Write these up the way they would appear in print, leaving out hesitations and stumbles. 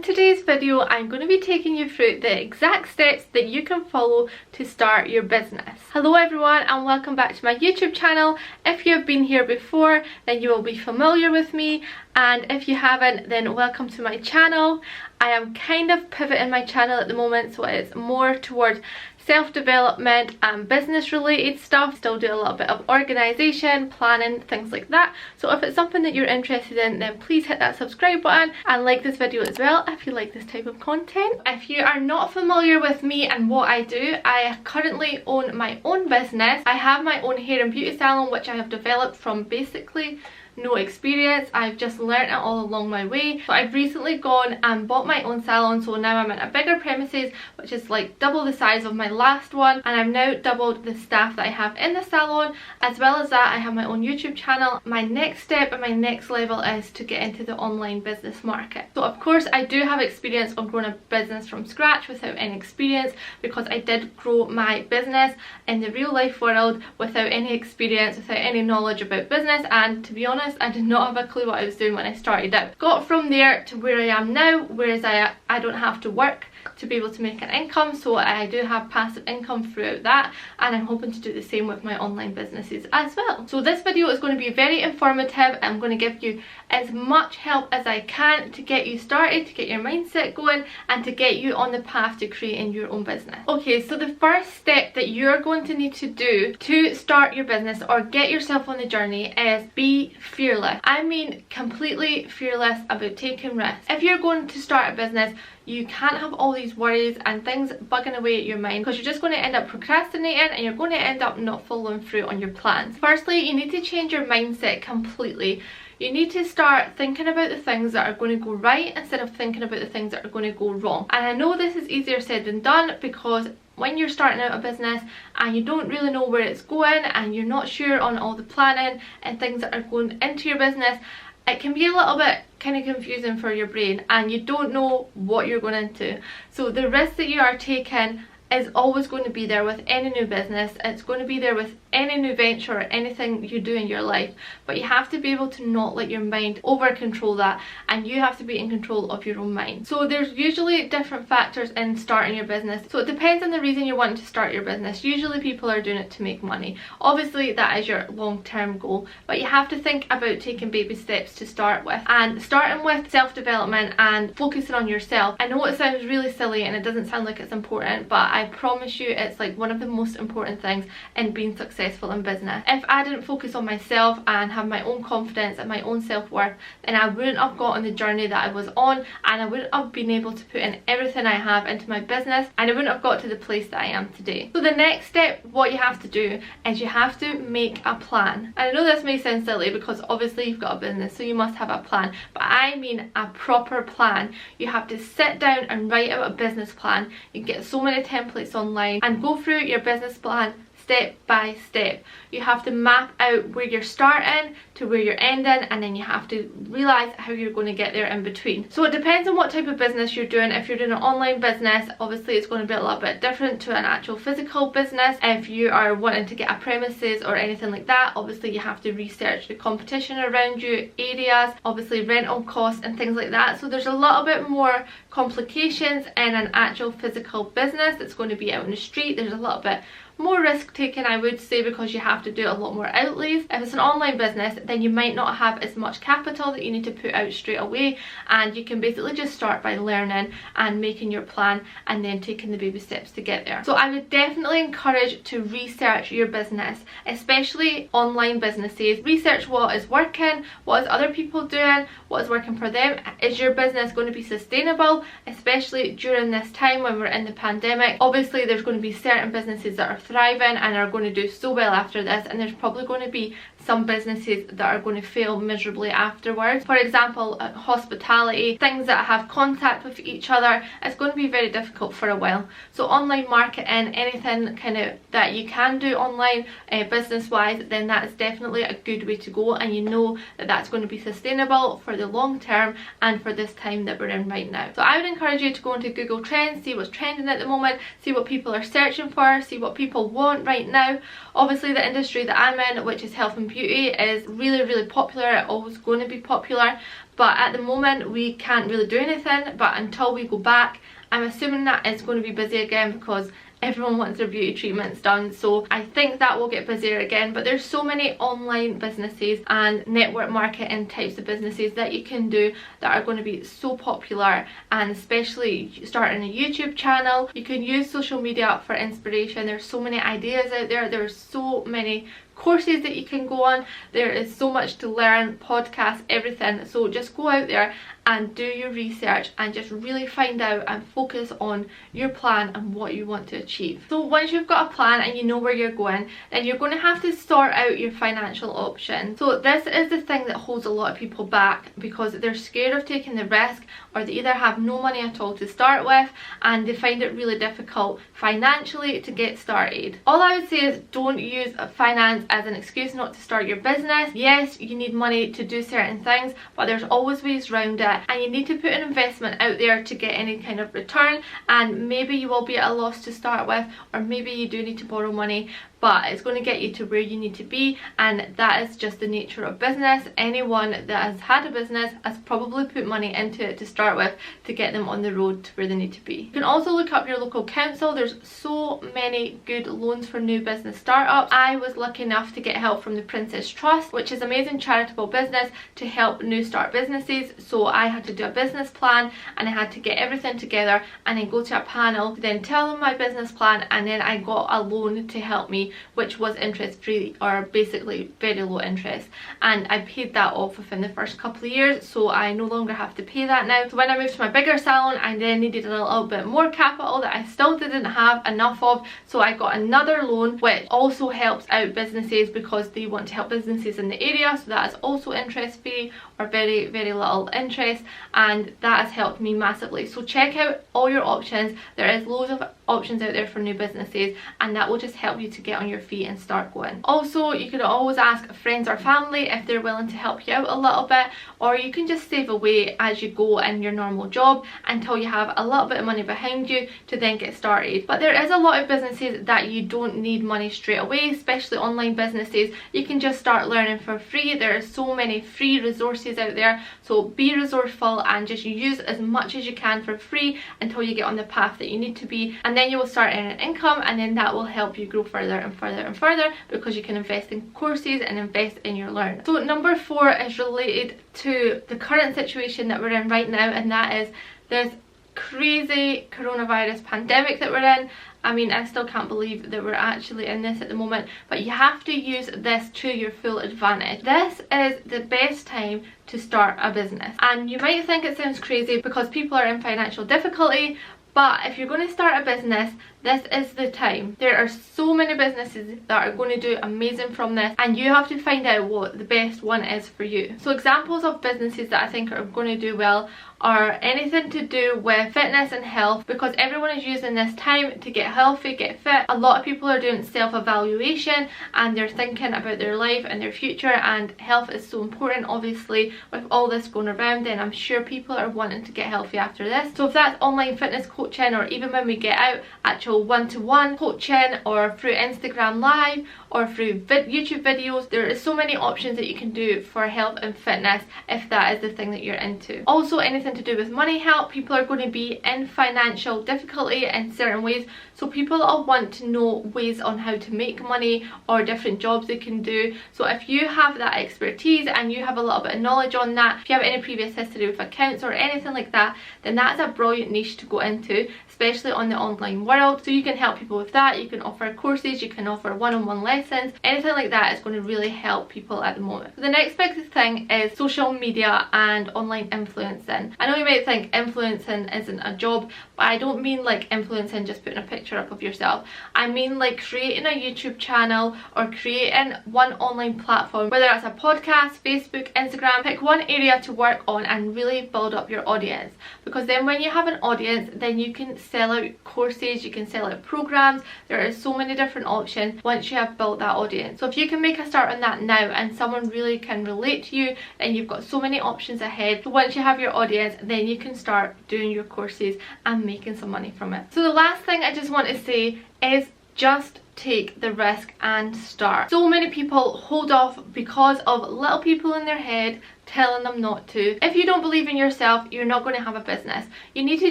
today's video, I'm going to be taking you through the exact steps that you can follow to start your business. Hello everyone and welcome back to my YouTube channel. If you have been here before, then you will be familiar with me, and if you haven't, then welcome to my channel. I am kind of pivoting my channel at the moment, so it's more towards self-development and business related stuff. Still do a little bit of organisation, planning, things like that. So if it's something that you're interested in, then please hit that subscribe button and like this video as well if you like this type of content. If you are not familiar with me and what I do, I currently own my own business. I have my own hair and beauty salon, which I have developed from basically no experience. I've just learnt it all along my way. So I've recently gone and bought my own salon, so now I'm in a bigger premises, which is like double the size of my last one, and I've now doubled the staff that I have in the salon. As well as that, I have my own YouTube channel. My next step and my next level is to get into the online business market. So of course I do have experience on growing a business from scratch without any experience, because I did grow my business in the real life world without any experience, without any knowledge about business, and to be honest, I did not have a clue what I was doing when I started out. Got from there to where I am now, whereas I don't have to work to be able to make an income, so I do have passive income throughout that, and I'm hoping to do the same with my online businesses as well. So this video is going to be very informative. I'm going to give you as much help as I can to get you started, to get your mindset going, and to get you on the path to creating your own business. Okay, so the first step that you're going to need to do to start your business or get yourself on the journey is be fearless. I mean completely fearless about taking risks. If you're going to start a business, you can't have all these worries and things bugging away at your mind, because you're just going to end up procrastinating and you're going to end up not following through on your plans. Firstly, you need to change your mindset completely. You need to start thinking about the things that are going to go right instead of thinking about the things that are going to go wrong. And I know this is easier said than done, because when you're starting out a business and you don't really know where it's going and you're not sure on all the planning and things that are going into your business, it can be a little bit kind of confusing for your brain and you don't know what you're going into. So the risk that you are taking is always going to be there with any new business. It's going to be there with any new venture or anything you do in your life, but you have to be able to not let your mind over control that, and you have to be in control of your own mind. So there's usually different factors in starting your business, so it depends on the reason you're wanting to start your business. Usually people are doing it to make money. Obviously that is your long-term goal, but you have to think about taking baby steps to start with, and starting with self-development and focusing on yourself. I know it sounds really silly and it doesn't sound like it's important, but I promise you it's like one of the most important things in being successful in business. If I didn't focus on myself and have my own confidence and my own self-worth, then I wouldn't have got on the journey that I was on, and I wouldn't have been able to put in everything I have into my business, and I wouldn't have got to the place that I am today. So the next step, what you have to do is you have to make a plan. And I know this may sound silly because obviously you've got a business, so you must have a plan, but I mean a proper plan. You have to sit down and write out a business plan. You can get so many templates online and go through your business plan step by step. You have to map out where you're starting to where you're ending, and then you have to realize how you're going to get there in between. So it depends on what type of business you're doing. If you're doing an online business, obviously it's going to be a little bit different to an actual physical business. If you are wanting to get a premises or anything like that, obviously you have to research the competition around you, areas, obviously rental costs and things like that. So there's a little bit more complications in an actual physical business that's going to be out in the street. There's a little bit more risk taking, I would say, because you have to do a lot more outlays. If it's an online business, then you might not have as much capital that you need to put out straight away, and you can basically just start by learning and making your plan and then taking the baby steps to get there. So I would definitely encourage to research your business, especially online businesses. Research what is working, what is other people doing, what is working for them. Is your business going to be sustainable, especially during this time when we're in the pandemic? Obviously there's going to be certain businesses that are thriving and are going to do so well after this, and there's probably going to be some businesses that are going to fail miserably afterwards. For example, hospitality, things that have contact with each other, it's going to be very difficult for a while. So online marketing, anything kind of that you can do online business wise, then that is definitely a good way to go, and you know that that's going to be sustainable for the long term and for this time that we're in right now. So I would encourage you to go into Google Trends, see what's trending at the moment, see what people are searching for, see what people want right now. Obviously the industry that I'm in, which is health and beauty, is really popular. It's always going to be popular, but at the moment we can't really do anything. But until we go back, I'm assuming that it's going to be busy again because everyone wants their beauty treatments done, so I think that will get busier again. But there's so many online businesses and network marketing types of businesses that you can do that are going to be so popular, and especially starting a YouTube channel. You can use social media for inspiration. There's so many ideas out there. There's so many courses that you can go on. There is so much to learn, podcasts, everything. So just go out there and do your research and just really find out and focus on your plan and what you want to achieve. So once you've got a plan and you know where you're going, then you're going to have to sort out your financial options. So this is the thing that holds a lot of people back, because they're scared of taking the risk, or they either have no money at all to start with and they find it really difficult financially to get started. All I would say is don't use finance as an excuse not to start your business. Yes, you need money to do certain things, but there's always ways around it, and you need to put an investment out there to get any kind of return. And maybe you will be at a loss to start with, or maybe you do need to borrow money, but it's going to get you to where you need to be, and that is just the nature of business. Anyone that has had a business has probably put money into it to start with to get them on the road to where they need to be. You can also look up your local council. There's so many good loans for new business startups. I was lucky enough to get help from the Princess Trust, which is an amazing charitable business to help new start businesses. So I had to do a business plan, and I had to get everything together and then go to a panel to then tell them my business plan, and then I got a loan to help me, which was interest free, or basically very low interest, and I paid that off within the first couple of years, so I no longer have to pay that now. So when I moved to my bigger salon, I then needed a little bit more capital that I still didn't have enough of, so I got another loan, which also helps out businesses because they want to help businesses in the area. So that is also interest free, or very little interest, and that has helped me massively. So check out all your options. There is loads of options out there for new businesses, and that will just help you to get on your feet and start going. Also, you could always ask friends or family if they're willing to help you out a little bit, or you can just save away as you go in your normal job until you have a little bit of money behind you to then get started. But there is a lot of businesses that you don't need money straight away, especially online businesses. You can just start learning for free. There are so many free resources out there, so be resourceful and just use as much as you can for free until you get on the path that you need to be, and then you will start earning income, and then that will help you grow further and further and further, because you can invest in courses and invest in your learning. So number 4 is related to the current situation that we're in right now, and that is this crazy coronavirus pandemic that we're in. I mean, I still can't believe that we're actually in this at the moment, but you have to use this to your full advantage. This is the best time to start a business, and you might think it sounds crazy because people are in financial difficulty, but if you're going to start a business, this is the time. There are so many businesses that are going to do amazing from this, and you have to find out what the best one is for you. So examples of businesses that I think are going to do well are anything to do with fitness and health, because everyone is using this time to get healthy, get fit. A lot of people are doing self-evaluation and they're thinking about their life and their future, and health is so important. Obviously, with all this going around, then I'm sure people are wanting to get healthy after this. So if that's online fitness coaching, or even when we get out, actual one-to-one coaching, or through Instagram Live, or through YouTube videos, there are so many options that you can do for health and fitness if that is the thing that you're into. Also, anything to do with money help. People are going to be in financial difficulty in certain ways, so people all want to know ways on how to make money or different jobs they can do. So if you have that expertise and you have a little bit of knowledge on that, if you have any previous history with accounts or anything like that, then that's a brilliant niche to go into, especially on the online world. So you can help people with that. You can offer courses, you can offer one-on-one lessons, anything like that is going to really help people at the moment. So the next big thing is social media and online influencing. I know you might think influencing isn't a job, but I don't mean like influencing just putting a picture up of yourself. I mean like creating a YouTube channel or creating one online platform, whether that's a podcast, Facebook, Instagram. Pick one area to work on and really build up your audience, because then when you have an audience, then you can sell out courses, you can sell out programs. There are so many different options once you have built that audience. So if you can make a start on that now and someone really can relate to you, then you've got so many options ahead. So once you have your audience, then you can start doing your courses and making some money from it. So the last thing I just want to say is just take the risk and start. So many people hold off because of little people in their head telling them not to. If you don't believe in yourself, you're not going to have a business. You need to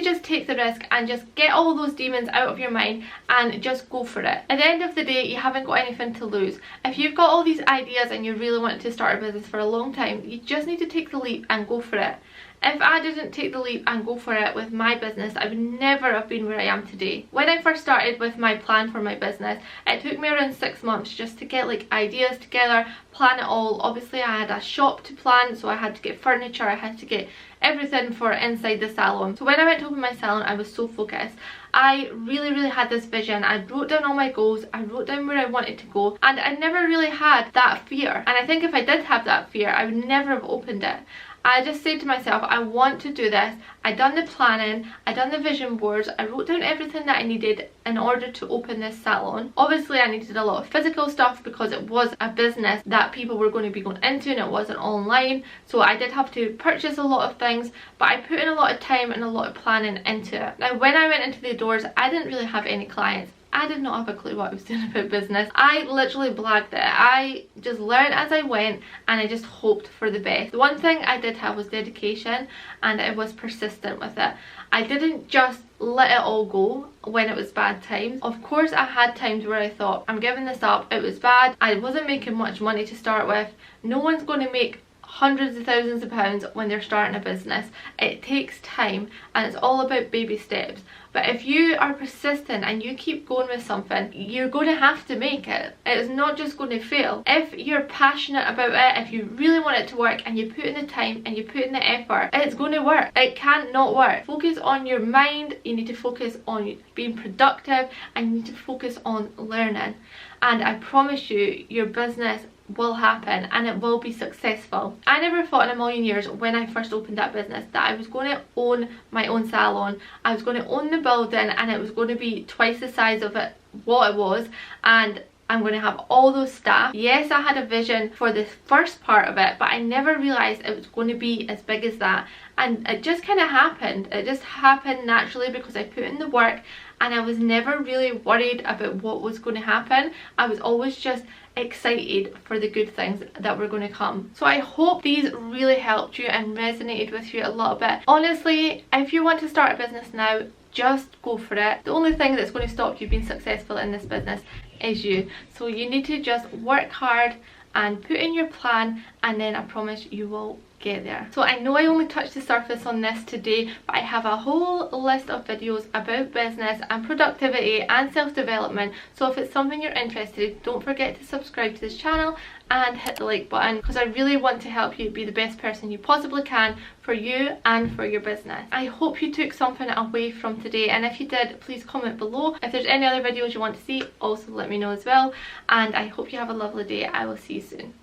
just take the risk and just get all those demons out of your mind and just go for it. At the end of the day, you haven't got anything to lose. If you've got all these ideas and you really want to start a business for a long time, you just need to take the leap and go for it. If I didn't take the leap and go for it with my business, I would never have been where I am today. When I first started with my plan for my business, it took me around 6 months just to get like ideas together, plan it all. Obviously I had a shop to plan, so I had to get furniture, I had to get everything for inside the salon. So when I went to open my salon, I was so focused. I really had this vision. I wrote down all my goals, I wrote down where I wanted to go, and I never really had that fear. And I think if I did have that fear, I would never have opened it. I just said to myself, I want to do this. I done the planning, I done the vision boards, I wrote down everything that I needed in order to open this salon. Obviously I needed a lot of physical stuff because it was a business that people were going to be going into and it wasn't online, so I did have to purchase a lot of things, but I put in a lot of time and a lot of planning into it. Now when I went into the doors, I didn't really have any clients. I did not have a clue what I was doing about business. I literally blagged it. I just learned as I went and I just hoped for the best. The one thing I did have was dedication, and I was persistent with it. I didn't just let it all go when it was bad times. Of course I had times where I thought, I'm giving this up, it was bad, I wasn't making much money to start with. No one's going to make hundreds of thousands of pounds when they're starting a business. It takes time and it's all about baby steps. But if you are persistent and you keep going with something, you're going to have to make it. It's not just going to fail. If you're passionate about it, if you really want it to work and you put in the time and you put in the effort, it's going to work. It can't not work. Focus on your mind, you need to focus on being productive, and you need to focus on learning. And I promise you, your business will happen and it will be successful. I never thought in a million years when I first opened that business that I was going to own my own salon. I was going to own the building and it was going to be twice the size of it what it was, and I'm going to have all those staff. Yes, I had a vision for the first part of it, but I never realised it was going to be as big as that. And it just kind of happened. It just happened naturally because I put in the work and I was never really worried about what was going to happen. I was always just excited for the good things that were going to come. So I hope these really helped you and resonated with you a little bit. Honestly, if you want to start a business now, just go for it. The only thing that's going to stop you being successful in this business is you. So you need to just work hard and put in your plan, and then I promise you will get there. So I know I only touched the surface on this today, but I have a whole list of videos about business and productivity and self-development. So if it's something you're interested in, don't forget to subscribe to this channel and hit the like button, because I really want to help you be the best person you possibly can for you and for your business. I hope you took something away from today, and if you did, please comment below. If there's any other videos you want to see, also let me know as well, and I hope you have a lovely day. I will see you soon.